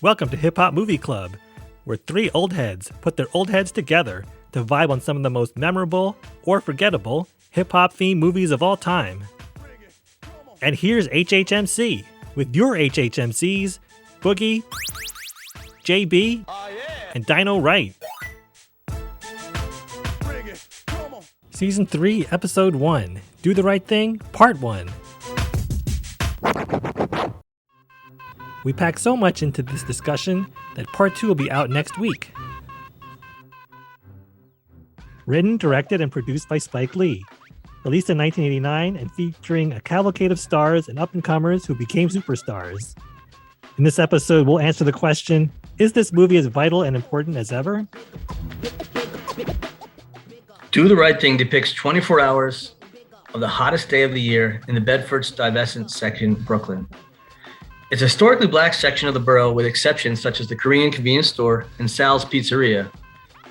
Welcome to Hip Hop Movie Club, where three old heads put their old heads together to vibe on some of the most memorable or forgettable hip hop themed movies of all time. And here's HHMC with your HHMCs, Boogie, JB, and Dino Wright. Season 3, Episode 1, Do the Right Thing, Part 1. We packed so much into this discussion that Part 2 will be out next week. Written, directed, and produced by Spike Lee. Released in 1989 and featuring a cavalcade of stars and up-and-comers who became superstars. In this episode, we'll answer the question, is this movie as vital and important as ever? Do the Right Thing depicts 24 hours of the hottest day of the year in the Bedford-Stuyvesant section, Brooklyn. It's a historically black section of the borough with exceptions such as the Korean convenience store and Sal's Pizzeria,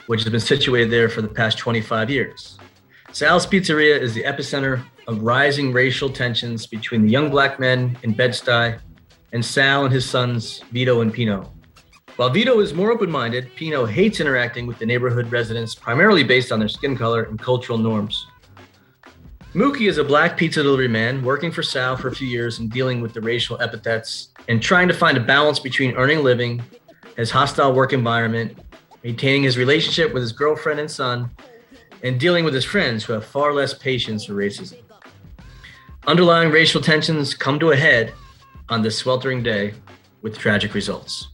which has been situated there for the past 25 years. Sal's Pizzeria is the epicenter of rising racial tensions between the young black men in Bed-Stuy and Sal and his sons, Vito and Pino. While Vito is more open-minded, Pino hates interacting with the neighborhood residents primarily based on their skin color and cultural norms. Mookie is a black pizza delivery man working for Sal for a few years and dealing with the racial epithets and trying to find a balance between earning a living, his hostile work environment, maintaining his relationship with his girlfriend and son, and dealing with his friends who have far less patience for racism. Underlying racial tensions come to a head on this sweltering day with tragic results.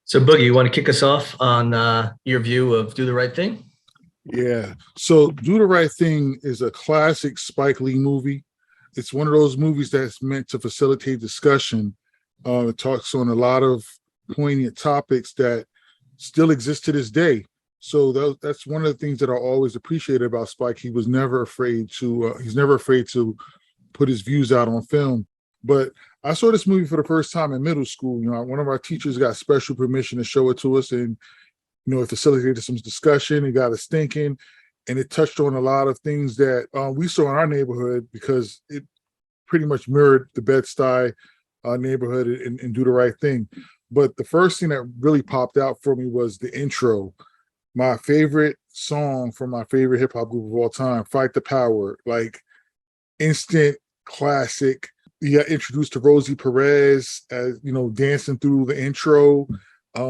So Boogie, you want to kick us off on your view of Do the Right Thing? Yeah. So Do the Right Thing is a classic Spike Lee movie. It's one of those movies that's meant to facilitate discussion. It talks on a lot of poignant topics that still exist to this day. So that's one of the things that I always appreciated about Spike. He's never afraid to put his views out on film. But I saw this movie for the first time in middle school. You know, one of our teachers got special permission to show it to us, and it facilitated some discussion. It got us thinking, and it touched on a lot of things that we saw in our neighborhood because it pretty much mirrored the Bed-Stuy neighborhood and Do the Right Thing. But the first thing that really popped out for me was the intro. My favorite song from my favorite hip hop group of all time, Fight the Power, like instant classic. You got introduced to Rosie Perez as, dancing through the intro,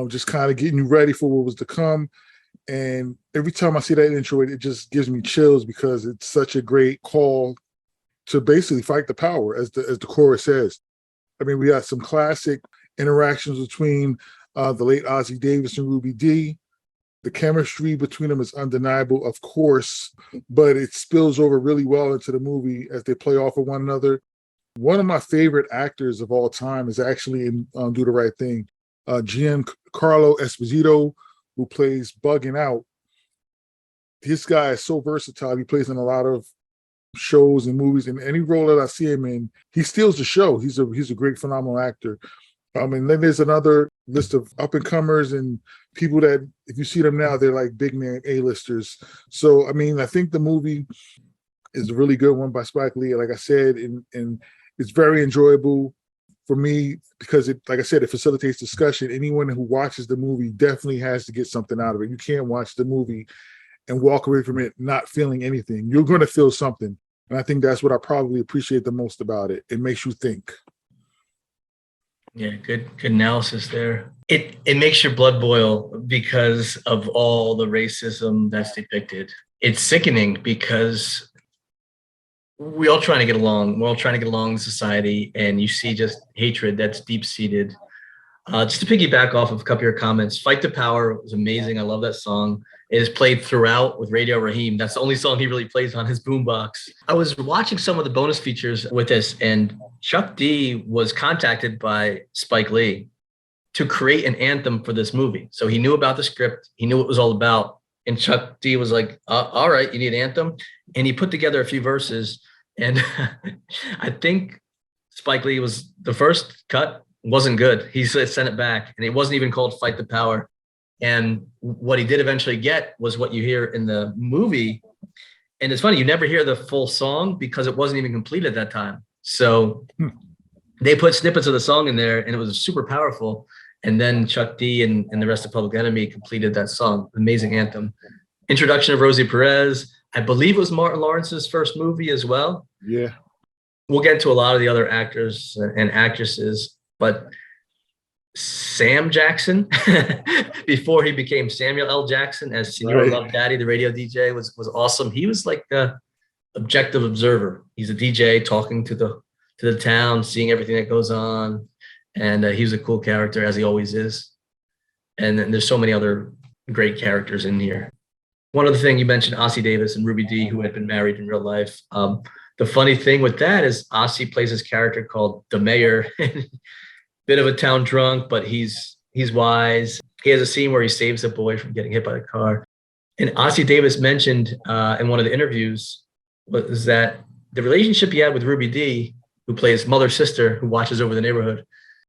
just kind of getting you ready for what was to come. And every time I see that intro, it just gives me chills because it's such a great call to basically fight the power, as the chorus says. I mean, we got some classic interactions between the late Ozzie Davis and Ruby Dee. The chemistry between them is undeniable, of course, but it spills over really well into the movie as they play off of one another. One of my favorite actors of all time is actually in Do the Right Thing. Giancarlo Esposito, who plays Bugging Out. This guy is so versatile. He plays in a lot of shows and movies, and any role that I see him in, he steals the show. He's a great, phenomenal actor. And then there's another list of up-and-comers and people that, if you see them now, they're like big-name A-listers. So, I mean, I think the movie is a really good one by Spike Lee, like I said, and it's very enjoyable for me because it facilitates discussion. Anyone who watches the movie definitely has to get something out of it. You can't watch the movie and walk away from it not feeling anything. You're going to feel something. And I think that's what I probably appreciate the most about it. It makes you think. Yeah, good analysis there. It makes your blood boil because of all the racism that's depicted. It's sickening because we're all trying to get along. We're all trying to get along in society, and you see just hatred that's deep-seated. Just to piggyback off of a couple of your comments, Fight the Power was amazing. I love that song. It is played throughout with Radio Raheem. That's the only song he really plays on his boombox. I was watching some of the bonus features with this, and Chuck D was contacted by Spike Lee to create an anthem for this movie. So he knew about the script. He knew what it was all about. And Chuck D was like, all right, you need an anthem? And he put together a few verses. And I think Spike Lee was the first cut wasn't good. He sent it back, and it wasn't even called Fight the Power. And what he did eventually get was what you hear in the movie. And it's funny, you never hear the full song because it wasn't even complete at that time. So they put snippets of the song in there and it was super powerful. And then Chuck D and the rest of Public Enemy completed that song. Amazing anthem. Introduction of Rosie Perez. I believe it was Martin Lawrence's first movie as well. Yeah. We'll get to a lot of the other actors and actresses, but Sam Jackson, before he became Samuel L. Jackson as Senor Love Daddy, the radio DJ, was awesome. He was like the objective observer. He's a DJ talking to the town, seeing everything that goes on, and he was a cool character, as he always is. And then there's so many other great characters in here. One other thing you mentioned, Ossie Davis and Ruby Dee, who had been married in real life. The funny thing with that is Ossie plays this character called the mayor. Bit of a town drunk, but he's wise. He has a scene where he saves a boy from getting hit by a car. And Ossie Davis mentioned in one of the interviews was that the relationship he had with Ruby Dee, who plays mother sister, who watches over the neighborhood,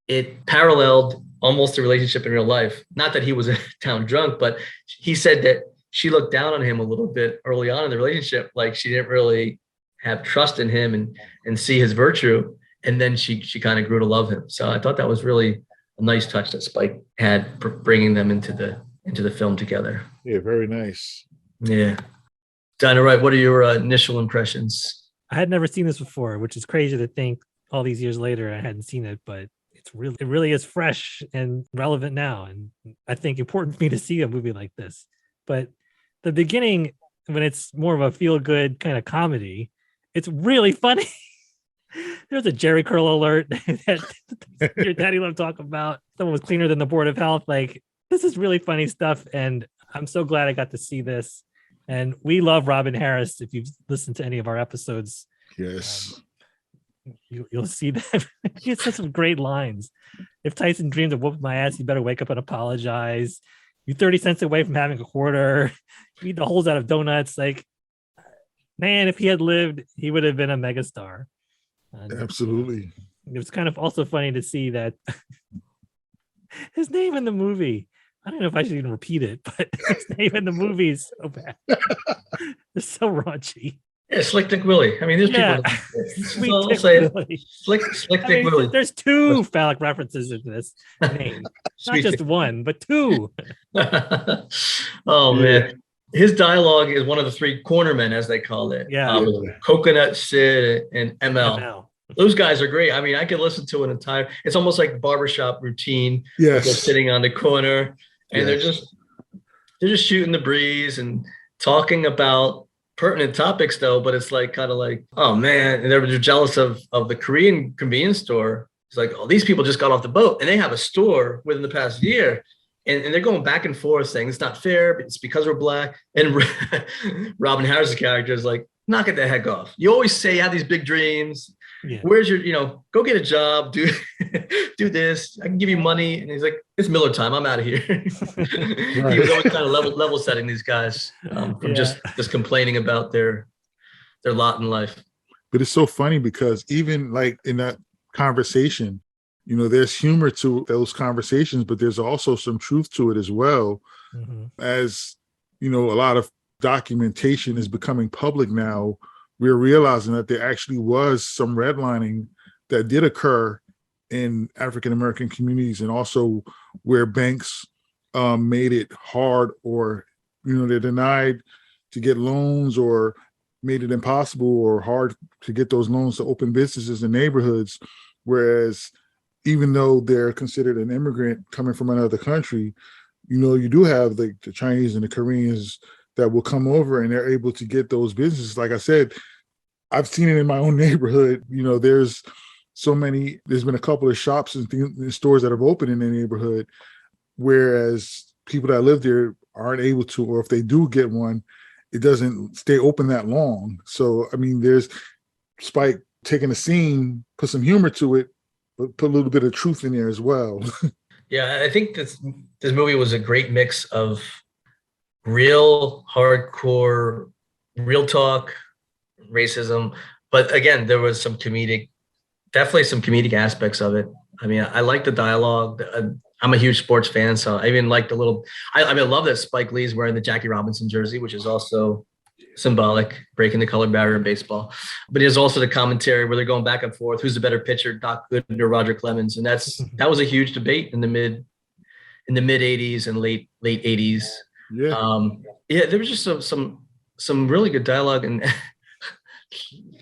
it paralleled almost the relationship in real life. Not that he was a town drunk, but he said that she looked down on him a little bit early on in the relationship. Like she didn't really have trust in him and see his virtue. And then she kind of grew to love him. So I thought that was really a nice touch that Spike had bringing them into the film together. Yeah, very nice. Yeah. Dinah Wright, what are your initial impressions? I had never seen this before, which is crazy to think all these years later I hadn't seen it, but it really is fresh and relevant now. And I think important for me to see a movie like this. But the beginning, when it's more of a feel-good kind of comedy, it's really funny. There's a Jerry curl alert that your daddy loved talk about. Someone was cleaner than the Board of Health. Like, this is really funny stuff. And I'm so glad I got to see this. And we love Robin Harris. If you've listened to any of our episodes, yes, you'll see that he has some great lines. If Tyson dreams of whooping my ass, you better wake up and apologize. You're 30 cents away from having a quarter. You eat the holes out of donuts. Like, man, if he had lived, he would have been a megastar. Absolutely. It was kind of also funny to see that his name in the movie, I don't know if I should even repeat it, but his name in the movie is so bad. It's so raunchy. Yeah, Slick Dick Willie. I mean, there's people. Slick Dick Willie. There's two phallic references in this name. Not just one, but two. Oh, man. His dialogue is one of the three cornermen, as they call it. Yeah. Coconut Sid and ML. Those guys are great. I mean, I could listen to an entire, it's almost like barbershop routine. Yes. They're sitting on the corner and they're just shooting the breeze and talking about pertinent topics though. But it's like, kind of like, oh man. And they're jealous of the Korean convenience store. It's like, oh, these people just got off the boat and they have a store within the past year. And they're going back and forth saying it's not fair, but it's because we're black. And Robin Harris' character is like, knock it the heck off. You always say you have these big dreams. Yeah. Where's your, go get a job, do this. I can give you money. And he's like, it's Miller time. I'm out of here. Right. He was always kind of level setting these guys from just complaining about their lot in life. But it's so funny because even like in that conversation, there's humor to those conversations, but there's also some truth to it as well. Mm-hmm. As, a lot of documentation is becoming public now, we're realizing that there actually was some redlining that did occur in African-American communities, and also where banks made it hard or, they're denied to get loans or made it impossible or hard to get those loans to open businesses in neighborhoods. Whereas even though they're considered an immigrant coming from another country, you do have the Chinese and the Koreans that will come over and they're able to get those businesses. Like I said, I've seen it in my own neighborhood. There's been a couple of shops and stores that have opened in the neighborhood, whereas people that live there aren't able to, or if they do get one, it doesn't stay open that long. So, I mean, there's Spike taking a scene, put some humor to it, but put a little bit of truth in there as well. Yeah, I think this movie was a great mix of real hardcore, real talk, racism. But again, there was definitely some comedic aspects of it. I mean, I like the dialogue. I'm a huge sports fan, so I even like the little. I mean, I love that Spike Lee's wearing the Jackie Robinson jersey, which is also symbolic, breaking the color barrier in baseball. But there's also the commentary where they're going back and forth: who's the better pitcher, Doc Gooden or Roger Clemens? And that was a huge debate in the mid '80s and late '80s. Yeah. Yeah, there was just some really good dialogue, and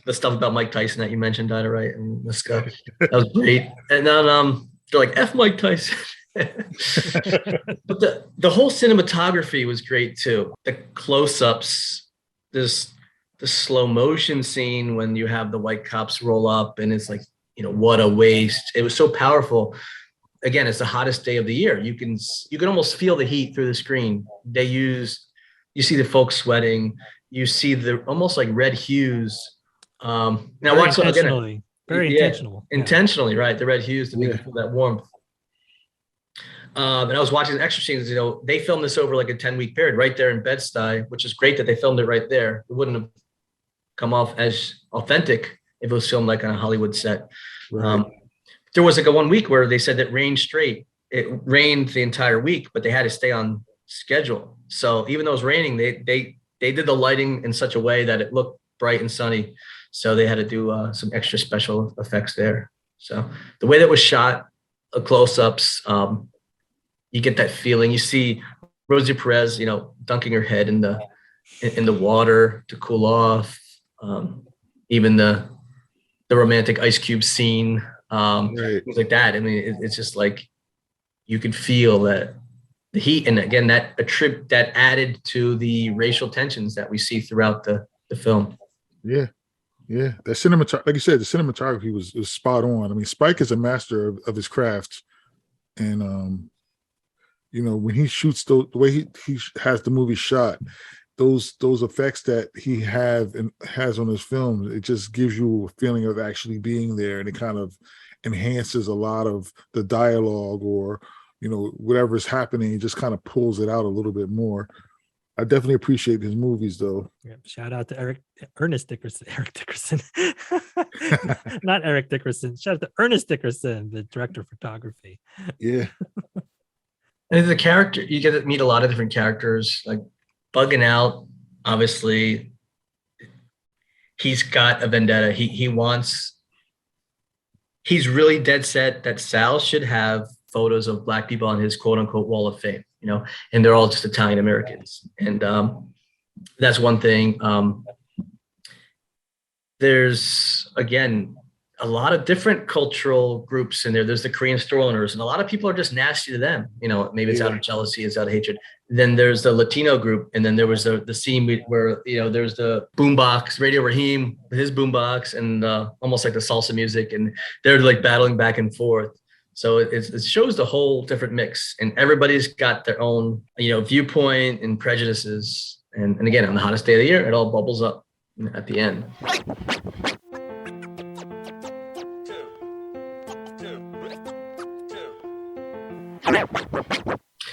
the stuff about Mike Tyson that you mentioned, Dinah, right? And this guy, that was great. And then they're like, F Mike Tyson. But the whole cinematography was great too. The close-ups, the slow motion scene when you have the white cops roll up, and it's like, what a waste. It was so powerful. Again, it's the hottest day of the year. You can almost feel the heat through the screen. You see the folks sweating. You see the almost like red hues. Now watch intentionally, very intentional. Intentionally, right? The red hues to make you feel that warmth. And I was watching the extra scenes. They filmed this over like a 10-week period right there in Bed-Stuy, which is great that they filmed it right there. It wouldn't have come off as authentic if it was filmed like on a Hollywood set. Right. There was like a 1 week where they said that rained straight. It rained the entire week, but they had to stay on schedule. So even though it was raining, they did the lighting in such a way that it looked bright and sunny. So they had to do some extra special effects there. So the way that was shot, close-ups, you get that feeling. You see Rosie Perez, dunking her head in the water to cool off. Even the romantic ice cube scene, things like that. I mean, it's just like you could feel that the heat, and again that added to the racial tensions that we see throughout the film. Yeah. That cinematography, like you said, the cinematography was spot on. I mean, Spike is a master of his craft, and when he shoots the way he has the movie shot, those effects that he has on his film, it just gives you a feeling of actually being there, and it kind of enhances a lot of the dialogue or whatever's happening. It just kind of pulls it out a little bit more. I definitely appreciate his movies, though. Yeah, shout out to Ernest Dickerson, not Eric Dickerson. Shout out to Ernest Dickerson, the director of photography. Yeah. And the character, you get to meet a lot of different characters, like Bugging Out. Obviously, he's got a vendetta. He's really dead set that Sal should have photos of Black people on his quote unquote wall of fame, and they're all just Italian Americans. And that's one thing. There's, again, a lot of different cultural groups in there. There's the Korean store owners, and a lot of people are just nasty to them. Maybe it's out of jealousy, it's out of hatred. Then there's the Latino group, and then there was the scene where there's the boombox, Radio Raheem, his boombox, and almost like the salsa music, and they're like battling back and forth. So it shows the whole different mix, and everybody's got their own viewpoint and prejudices. And again, on the hottest day of the year, it all bubbles up at the end.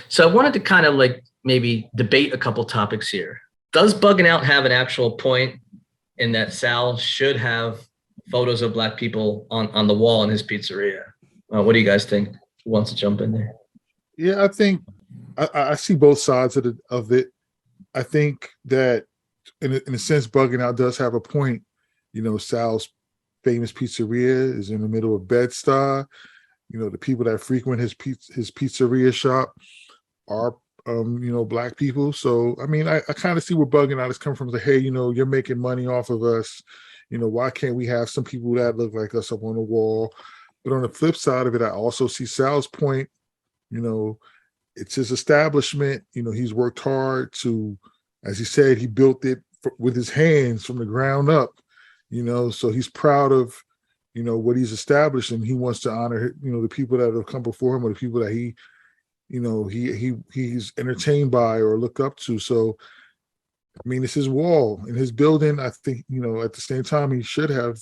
So I wanted to kind of like maybe debate a couple topics here. Does Bugging Out have an actual point in that Sal should have photos of Black people on the wall in his pizzeria? What do you guys think? Who wants to jump in there? Yeah, I think I see both sides of it. I think that in a sense, Bugging Out does have a point. Sal's famous pizzeria is in the middle of Bed-Stuy. The people that frequent his pizzeria shop are Black people. So I mean, I kind of see where Bugging Out is coming from. Like, hey, you're making money off of us. Why can't we have some people that look like us up on the wall? But on the flip side of it, I also see Sal's point. It's his establishment. He's worked hard to, as he said, he built it with his hands from the ground up. So he's proud of what he's established, and he wants to honor the people that have come before him, or the people that he's entertained by or look up to. So I mean, it's his wall in his building. I think at the same time he should have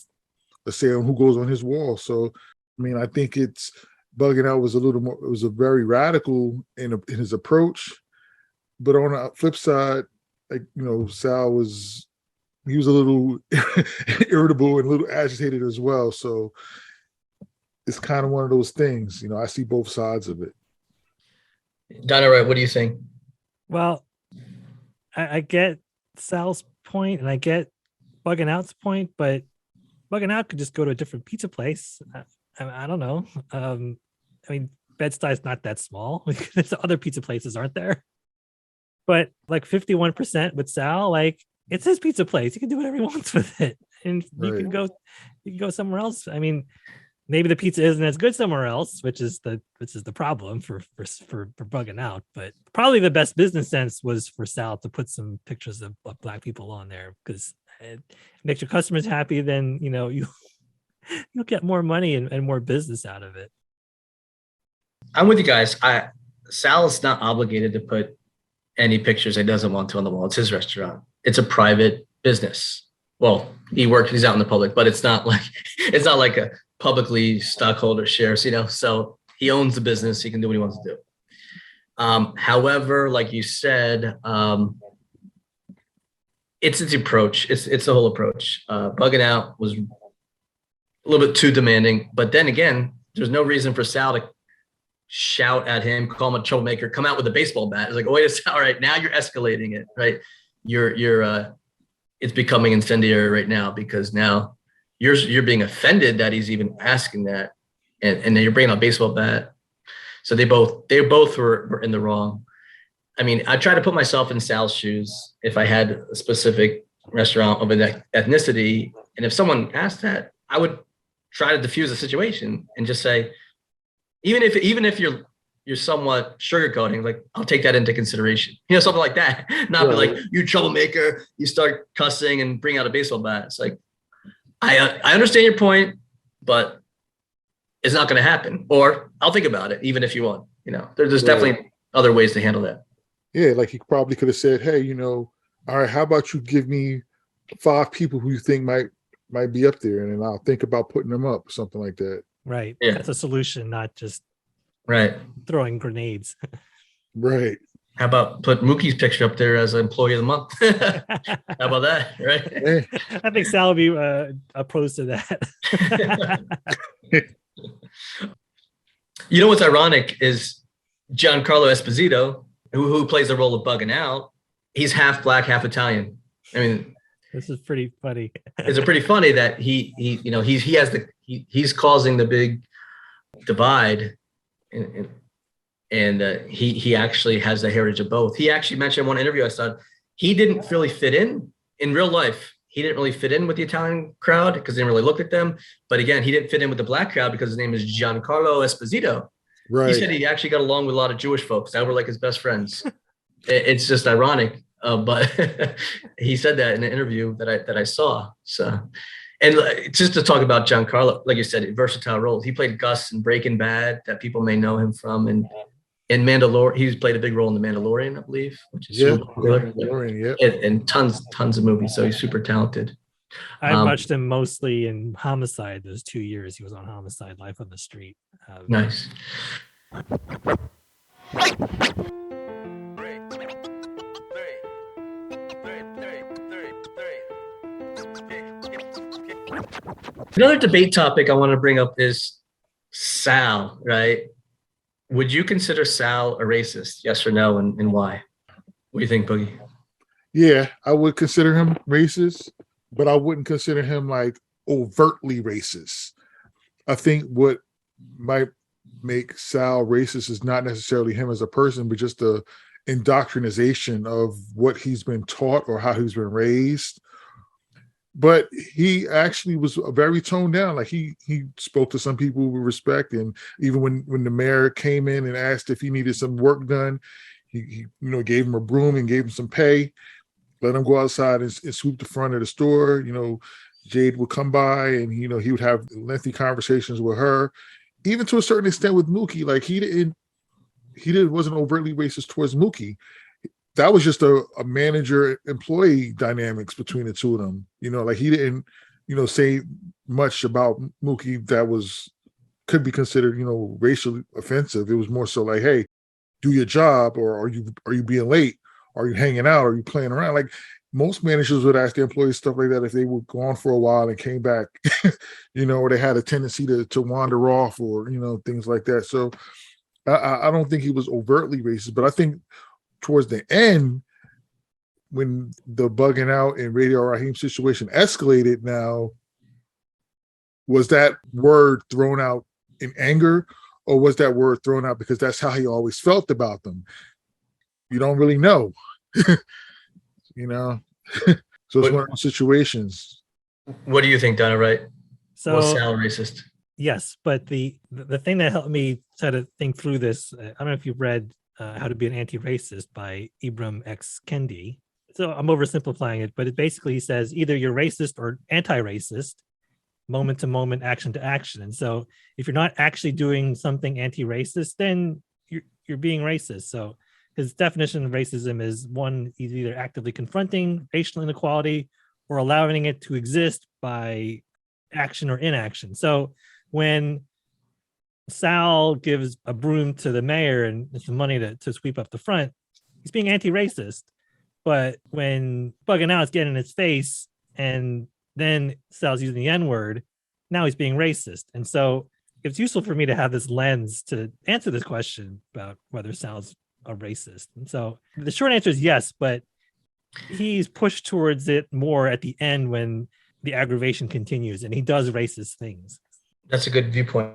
a say on who goes on his wall. So I mean, I think it's Bugging Out was a little more. It was a very radical in his approach, but on the flip side, like Sal was a little irritable and a little agitated as well. So it's kind of one of those things. I see both sides of it. Dynamite, what do you think? Well, I get Sal's point and I get Bugging Out's point, but Bugging Out could just go to a different pizza place. I don't know. I mean, Bed-Stuy's not that small. There's other pizza places, aren't there? But like 51% with Sal, like it's his pizza place. He can do whatever he wants with it, and you Right. can go somewhere else. I mean, maybe the pizza isn't as good somewhere else, which is the problem for Bugging Out. But probably the best business sense was for Sal to put some pictures of Black people on there, because it makes your customers happy. Then you'll get more money and more business out of it. I'm with you guys. Sal is not obligated to put any pictures he doesn't want to on the wall. It's his restaurant. It's a private business. Well, he's out in the public, but it's not like a publicly stockholder shares, so he owns the business. He can do what he wants to do. However, like you said, it's its approach. It's the whole approach. Bugging Out was a little bit too demanding, but then again, there's no reason for Sal to shout at him, call him a troublemaker, come out with a baseball bat. It's like, oh, wait a second, all right, now you're escalating it, right? It's becoming incendiary right now, because now you're being offended that he's even asking that, and then you're bringing a baseball bat. So they both were in the wrong. I mean, I try to put myself in Sal's shoes if I had a specific restaurant of an ethnicity, and if someone asked that, I would try to diffuse the situation and just say, even if you're somewhat sugarcoating, like, I'll take that into consideration, something like that. Not be like, you troublemaker, you start cussing and bring out a baseball bat. It's like, I understand your point, but it's not going to happen. Or I'll think about it, even if you want. There's definitely other ways to handle that. Yeah, like he probably could have said, hey, all right, how about you give me 5 people who you think might be up there, and then I'll think about putting them up, or something like that. Right. Yeah. That's a solution, not just throwing grenades. Right. How about put Mookie's picture up there as an employee of the month? How about that? Right. Yeah. I think Sal will be opposed to that. What's ironic is Giancarlo Esposito, who plays the role of Bugging Out, he's half Black, half Italian. I mean, this is pretty funny. It's pretty funny that he's causing the big divide, and he actually has the heritage of both. He actually mentioned in one interview I saw, he didn't really fit in real life. He didn't really fit in with the Italian crowd because they didn't really look at them. But again, he didn't fit in with the Black crowd because his name is Giancarlo Esposito. Right. He said he actually got along with a lot of Jewish folks that were like his best friends. It's just ironic. But he said that in an interview that I saw. So, and just to talk about Giancarlo, like you said, versatile roles. He played Gus in Breaking Bad, that people may know him from, and in Mandalorian, he's played a big role in The Mandalorian, I believe, which is super popular. And tons of movies. So he's super talented. I watched him mostly in Homicide. Those 2 years he was on Homicide, Life on the Street. Nice. Another debate topic I want to bring up is Sal, right? Would you consider Sal a racist? Yes or no, and why? What do you think, Boogie? Yeah, I would consider him racist, but I wouldn't consider him like overtly racist. I think what might make Sal racist is not necessarily him as a person, but just the indoctrination of what he's been taught or how he's been raised. But he actually was very toned down. Like he spoke to some people with respect, and even when the mayor came in and asked if he needed some work done, he gave him a broom and gave him some pay, let him go outside and sweep the front of the store. Jade would come by, and he would have lengthy conversations with her, even to a certain extent with Mookie. Like he wasn't overtly racist towards Mookie. That was just a manager-employee dynamics between the two of them. Like he didn't, say much about Mookie that could be considered, racially offensive. It was more so like, hey, do your job, or are you being late? Are you hanging out? Are you playing around? Like most managers would ask their employees stuff like that if they were gone for a while and came back, or they had a tendency to wander off, or things like that. So I don't think he was overtly racist, but I think towards the end, when the bugging out and Radio Raheem situation escalated, now was that word thrown out in anger, or was that word thrown out because that's how he always felt about them? You don't really know. You know, so it's one of those situations. What do you think, Donna? Right? So Was Sal racist? yes, but the thing that helped me try to think through this, I don't know if you've read How to Be an Anti-Racist by Ibram X. Kendi. So I'm oversimplifying it, but it basically says either you're racist or anti-racist, moment to moment, action to action. And so if you're not actually doing something anti-racist, then you're being racist. So his definition of racism is one, he's either actively confronting racial inequality or allowing it to exist by action or inaction. So when Sal gives a broom to the mayor and some money to sweep up the front, he's being anti-racist. But when bugging out is getting in his face and then Sal's using the N-word, now he's being racist. And so it's useful for me to have this lens to answer this question about whether Sal's a racist. And so the short answer is yes, but he's pushed towards it more at the end when the aggravation continues and he does racist things. That's a good viewpoint.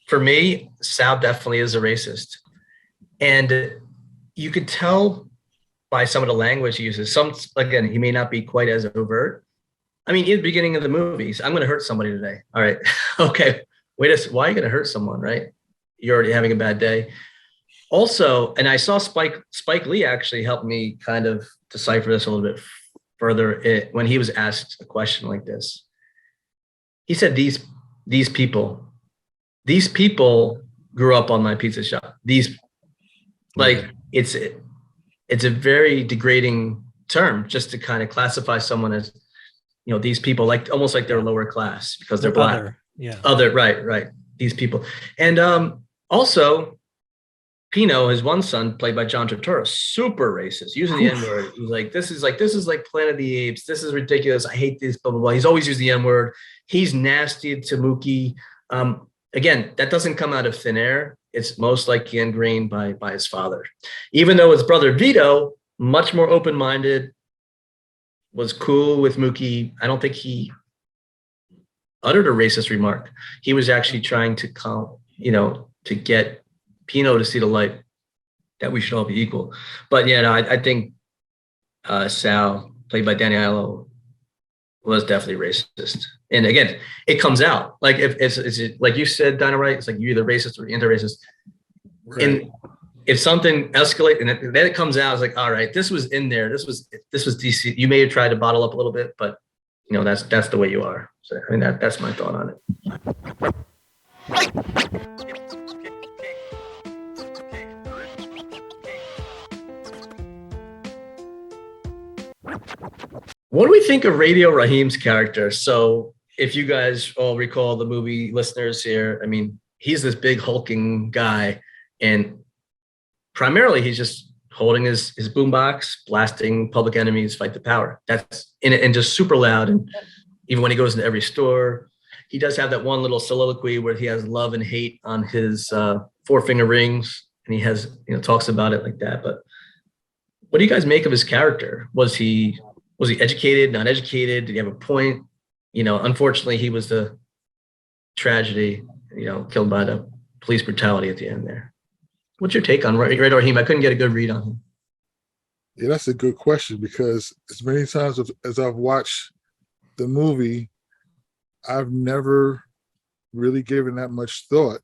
For me, Sal definitely is a racist. And you could tell by some of the language he uses. Some, again, he may not be quite as overt. I mean, in the beginning of the movies, I'm going to hurt somebody today. All right. Okay. Wait a second. Why are you going to hurt someone, right? You're already having a bad day. Also, and I saw Spike Lee actually help me kind of decipher this a little bit further when he was asked a question like this. He said, these people grew up on my pizza shop. It's a very degrading term just to kind of classify someone as, you know, these people, like almost like they're lower class because they're black. Other, right. These people. And also, Pino, his one son, played by John Turturro, super racist, using the N-word. He's like, this is like Planet of the Apes. This is ridiculous. I hate this, blah, blah, blah. He's always used the N-word. He's nasty to Mookie. Again, that doesn't come out of thin air. It's most likely ingrained by his father. Even though his brother Vito, much more open-minded, was cool with Mookie. I don't think he uttered a racist remark. He was actually trying to to get Pino to see the light that we should all be equal. But yeah, no, I think Sal, played by Danny Aiello, was definitely racist. And again, it comes out like if it's like you said, Dinah, right? It's like you're either racist or anti-racist. Right. And if something escalates and then it comes out, it's like, all right, this was in there. This was DC. You may have tried to bottle up a little bit, but you know that's the way you are. So I mean that's my thought on it. What do we think of Radio Raheem's character? So if you guys all recall the movie, listeners here, I mean, he's this big hulking guy, and primarily he's just holding his boombox, blasting Public Enemy's Fight the Power. That's in it, and just super loud. And even when he goes into every store, he does have that one little soliloquy where he has love and hate on his four-finger rings, and he has, talks about it like that. But what do you guys make of his character? Was he educated, not educated? Did he have a point? Unfortunately, he was the tragedy, killed by the police brutality at the end there. What's your take on Raheem? I couldn't get a good read on him. Yeah, that's a good question, because as many times as I've watched the movie, I've never really given that much thought.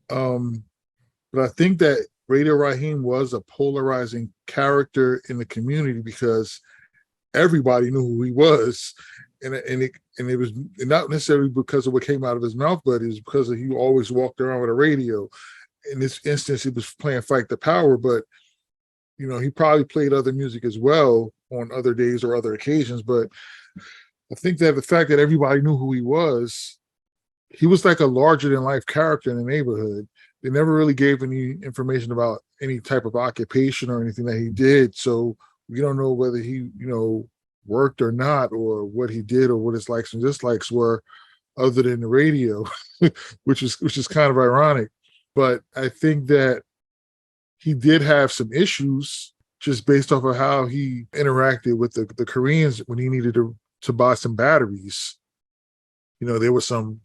But I think that Radio Raheem was a polarizing character in the community because everybody knew who he was, and it was not necessarily because of what came out of his mouth, but it was because he always walked around with a radio. In this instance, he was playing Fight the Power, but he probably played other music as well on other days or other occasions. But I think that the fact that everybody knew who he was like a larger than life character in the neighborhood. They never really gave any information about any type of occupation or anything that he did. So we don't know whether he, worked or not, or what he did, or what his likes and dislikes were, other than the radio, which is kind of ironic. But I think that he did have some issues just based off of how he interacted with the Koreans when he needed to buy some batteries. You know, there was some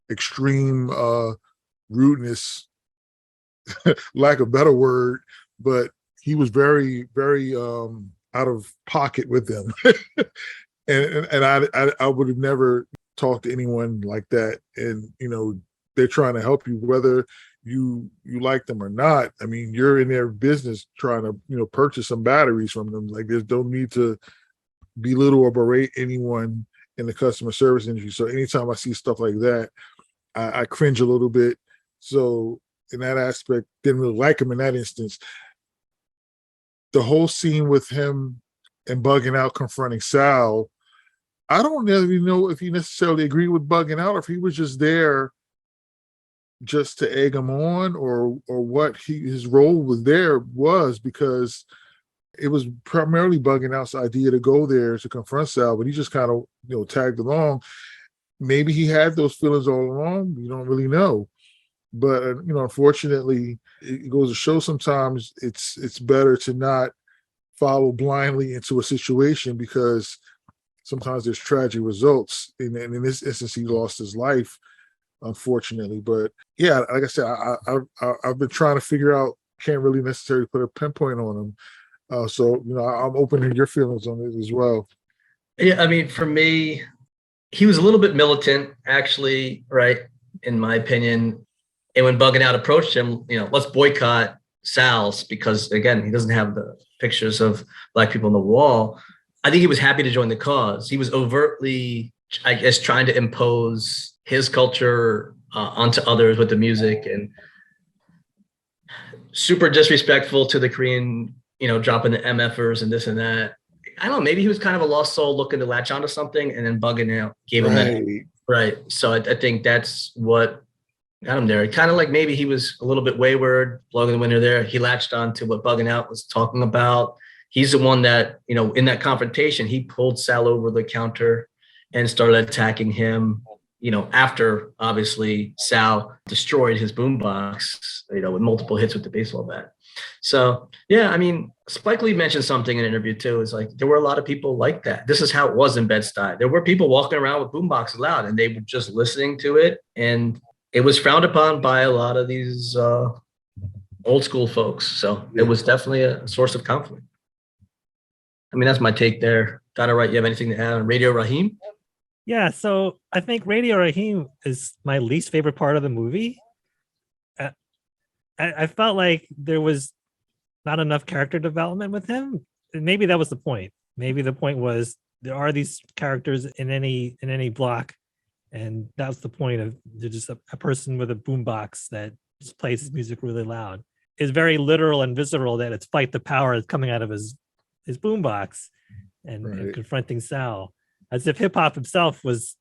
extreme rudeness, lack of better word, but he was very, very out of pocket with them. and I would have never talked to anyone like that. And, you know, they're trying to help you, whether you like them or not. I mean, you're in their business trying to, you know, purchase some batteries from them. Like, there's no need to belittle or berate anyone in the customer service industry. So anytime I see stuff like that, I cringe a little bit. So in that aspect, didn't really like him in that instance. The whole scene with him and Bugging Out confronting Sal, I don't really know if he necessarily agreed with Bugging Out, or if he was just there just to egg him on, or what his role was, because it was primarily Bugging Out's idea to go there to confront Sal, but he just kind of, you know, tagged along. Maybe he had those feelings all along. You don't really know. But, you know, unfortunately, it goes to show sometimes it's better to not follow blindly into a situation, because sometimes there's tragic results. And in this instance, he lost his life, unfortunately. But yeah, like I said, I've been trying to figure out, can't really necessarily put a pinpoint on him. So, you know, I'm open to your feelings on it as well. Yeah, I mean, for me, he was a little bit militant, actually, right? In my opinion. And when Bugging Out approached him, you know, let's boycott Sal's, because again, he doesn't have the pictures of Black people on the wall. I think he was happy to join the cause. He was overtly, I guess, trying to impose his culture onto others with the music, and super disrespectful to the Korean, you know, dropping the MFers and this and that. I don't know, maybe he was kind of a lost soul looking to latch onto something, and then Bugging Out gave him that. Right. So I think that's what got him there. Kind of like maybe he was a little bit wayward, blowing the window there. He latched on to what Bugging Out was talking about. He's the one that, you know, in that confrontation, he pulled Sal over the counter and started attacking him, you know, after obviously Sal destroyed his boombox, you know, with multiple hits with the baseball bat. So, yeah, I mean, Spike Lee mentioned something in an interview too. It's like, there were a lot of people like that. This is how it was in Bed-Stuy. There were people walking around with boomboxes loud, and they were just listening to it. And it was frowned upon by a lot of these old school folks. So it was definitely a source of conflict. I mean, that's my take there. Donna, right? You have anything to add on Radio Raheem? Yeah, so I think Radio Raheem is my least favorite part of the movie. I felt like there was not enough character development with him. And maybe that was the point. Maybe the point was there are these characters in any block, and that's the point of just a person with a boombox that just plays his music really loud. It's very literal and visceral that it's fight the power that's coming out of his boombox and confronting Sal, as if hip hop himself was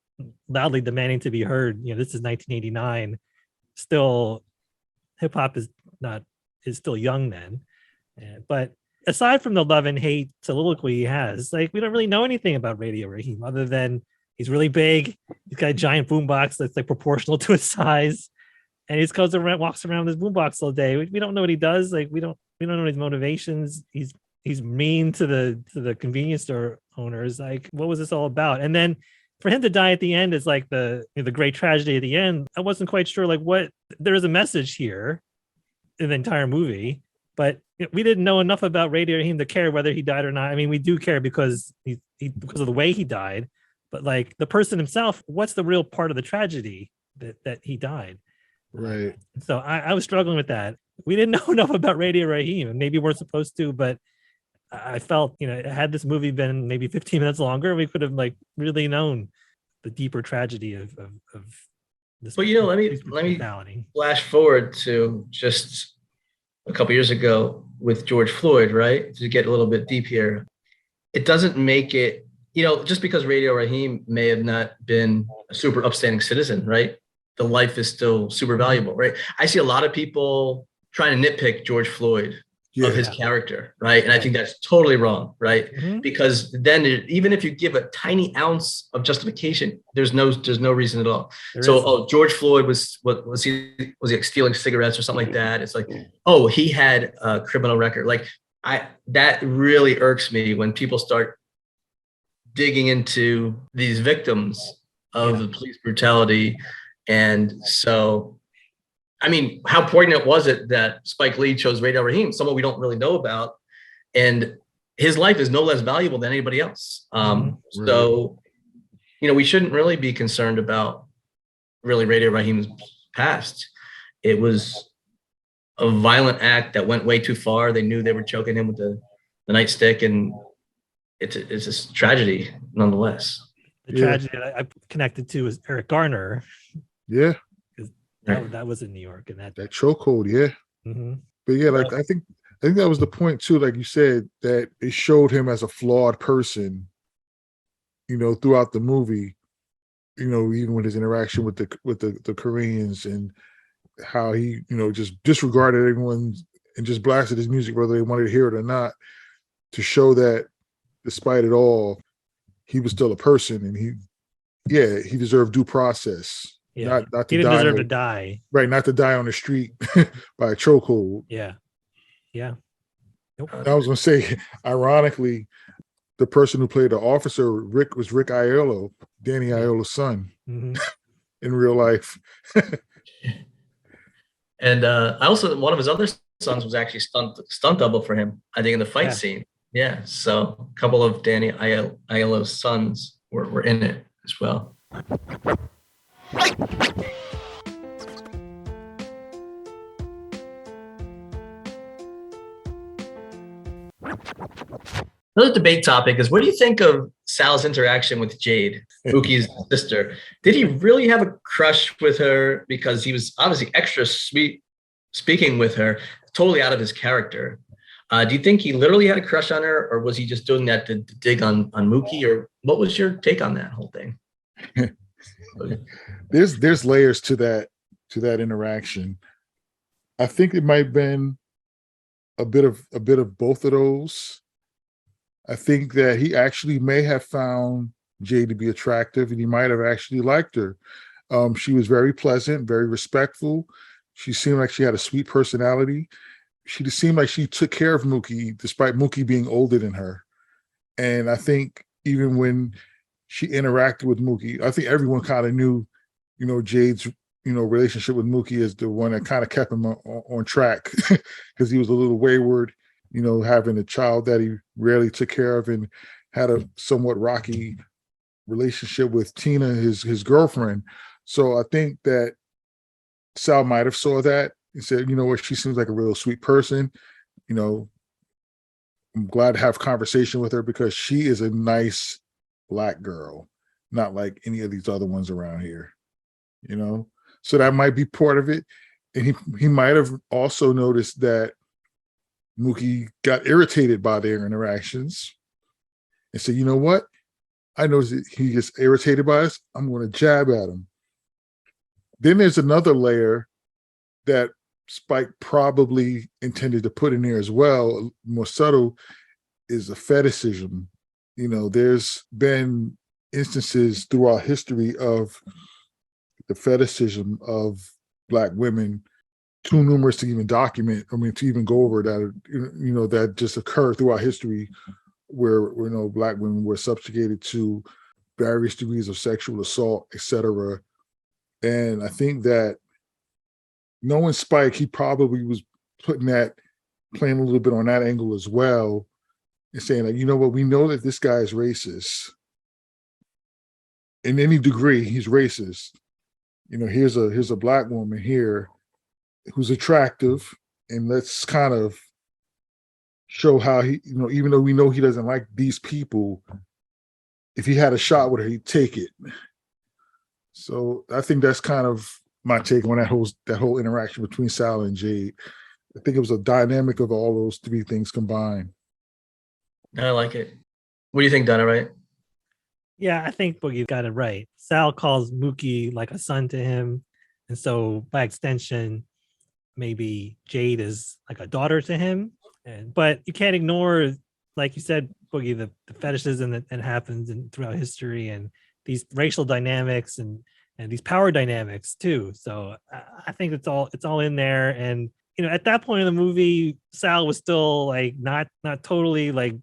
loudly demanding to be heard. You know, this is 1989. Still, hip hop is still young then. But aside from the love and hate soliloquy he has, like, we don't really know anything about Radio Raheem other than he's really big. He's got a giant boombox that's like proportional to his size, and he just walks around with his boombox all day. We don't know what he does. Like, we don't know his motivations. He's mean to the convenience store owners. Like, what was this all about? And then for him to die at the end is like the great tragedy at the end. I wasn't quite sure, like, what there is a message here in the entire movie, but we didn't know enough about Radio Raheem to care whether he died or not. I mean, we do care because because of the way he died, but like the person himself, what's the real part of the tragedy that he died? Right. So I was struggling with that. We didn't know enough about Radio Raheem, and maybe we're supposed to, but I felt, had this movie been maybe 15 minutes longer, we could have like really known the deeper tragedy of this. But let me flash forward to just a couple years ago with George Floyd, right? To get a little bit deep here, it doesn't make it, just because Radio Raheem may have not been a super upstanding citizen, right? The life is still super valuable, right? I see a lot of people trying to nitpick George Floyd of his character, right? And I think that's totally wrong, right? Mhm. Because then even if you give a tiny ounce of justification, there's no reason at all. George Floyd was he like stealing cigarettes or something like that? It's like, oh, he had a criminal record. Like that really irks me when people start digging into these victims of the police brutality. And so, I mean, how poignant was it that Spike Lee chose Radar Raheem, someone we don't really know about, and his life is no less valuable than anybody else. So, we shouldn't really be concerned about really Radar Raheem's past. It was a violent act that went way too far. They knew they were choking him with the nightstick, and it's a tragedy nonetheless. The tragedy that I connected to is Eric Garner. Yeah. That was in New York, and that chokehold, Mm-hmm. But yeah, like I think that was the point too. Like you said, that it showed him as a flawed person, throughout the movie. Even with his interaction with the Koreans and how he, just disregarded everyone and just blasted his music whether they wanted to hear it or not, to show that despite it all, he was still a person, and he deserved due process. Yeah, not to he didn't die, deserve to die. Right, not to die on the street by a chokehold. Yeah. Nope. I was gonna say, ironically, the person who played the officer, Rick Aiello, Danny Aiello's son, in real life. And I also, one of his other sons was actually stunt double for him, I think, in the fight scene. Yeah, so a couple of Danny Aiello's sons were in it as well. Another debate topic is, what do you think of Sal's interaction with Jade, Mookie's sister? Did he really have a crush with her? Because he was obviously extra sweet speaking with her, totally out of his character. Do you think he literally had a crush on her, or was he just doing that to dig on Mookie? Or what was your take on that whole thing? There's layers to that interaction. I think it might have been a bit of both of those. I think that he actually may have found Jade to be attractive, and he might have actually liked her. She was very pleasant, very respectful. She seemed like she had a sweet personality. She just seemed like she took care of Mookie, despite Mookie being older than her. And I think even when she interacted with Mookie, I think everyone kind of knew, Jade's, relationship with Mookie is the one that kind of kept him on track, because he was a little wayward, having a child that he rarely took care of, and had a somewhat rocky relationship with Tina, his girlfriend. So I think that Sal might have saw that and said, you know what, she seems like a real sweet person. I'm glad to have conversation with her because she is a nice Black girl, not like any of these other ones around here, So that might be part of it. And he might have also noticed that Mookie got irritated by their interactions and said, you know what? I noticed that he gets irritated by us. I'm going to jab at him. Then there's another layer that Spike probably intended to put in there as well, more subtle, is a fetishism. There's been instances throughout history of the fetishism of Black women, too numerous to even document. To even go over that, that just occurred throughout history, where Black women were subjugated to various degrees of sexual assault, etc. And I think that knowing Spike, he probably was playing a little bit on that angle as well, and saying like, you know what, we know that this guy is racist. In any degree, he's racist. Here's a Black woman here who's attractive, and let's kind of show how he, even though we know he doesn't like these people, if he had a shot with her, he'd take it. So I think that's kind of my take on that whole interaction between Sal and Jade. I think it was a dynamic of all those three things combined. I like it. What do you think, Donna, right? Yeah, I think Boogie got it right. Sal calls Mookie like a son to him. And so by extension, maybe Jade is like a daughter to him. But you can't ignore, like you said, Boogie, the fetishism that happens throughout history, and these racial dynamics and these power dynamics too. So I think it's all in there. And at that point in the movie, Sal was still like not totally like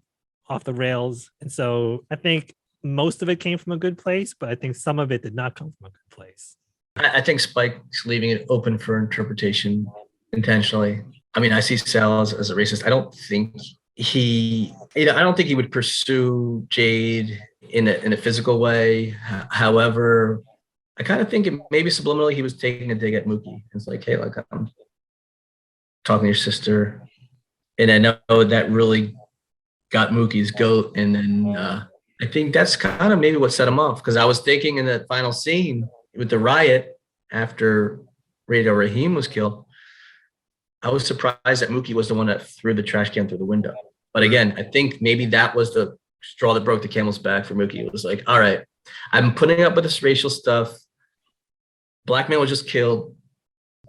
off the rails, and so I think most of it came from a good place, but I think some of it did not come from a good place. I think Spike's leaving it open for interpretation intentionally. I mean, I see Sal as a racist. I don't think he would pursue Jade in a physical way. However, I kind of think maybe subliminally he was taking a dig at Mookie. It's like, hey, like I'm talking to your sister, and I know that really got Mookie's goat. And then I think that's kind of maybe what set him off, because I was thinking in that final scene with the riot after Radio Raheem was killed, I was surprised that Mookie was the one that threw the trash can through the window. But again, I think maybe that was the straw that broke the camel's back for Mookie. It was like, all right, I'm putting up with this racial stuff. Black man was just killed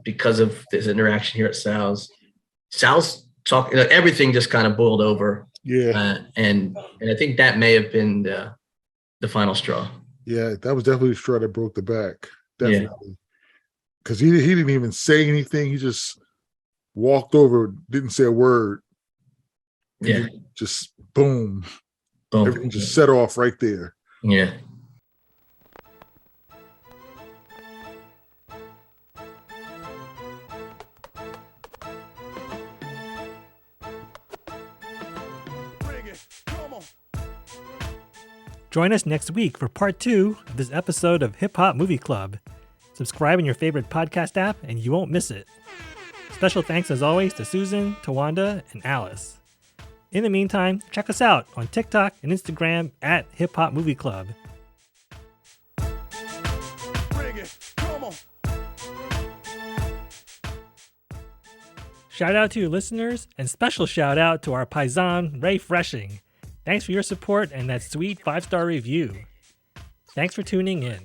because of this interaction here at Sal's. Sal's talking, everything just kind of boiled over. Yeah. And I think that may have been the final straw. Yeah, that was definitely the straw that broke the back. Definitely. Because he didn't even say anything. He just walked over, didn't say a word. Yeah. Just boom. Boom. Everything just set off right there. Yeah. Join us next week for part 2 of this episode of Hip Hop Movie Club. Subscribe in your favorite podcast app and you won't miss it. Special thanks as always to Susan, Towanda, and Alice. In the meantime, check us out on TikTok and Instagram at Hip Hop Movie Club. Shout out to your listeners, and special shout out to our paisan, Rayfreshing. Thanks for your support and that sweet 5-star review. Thanks for tuning in.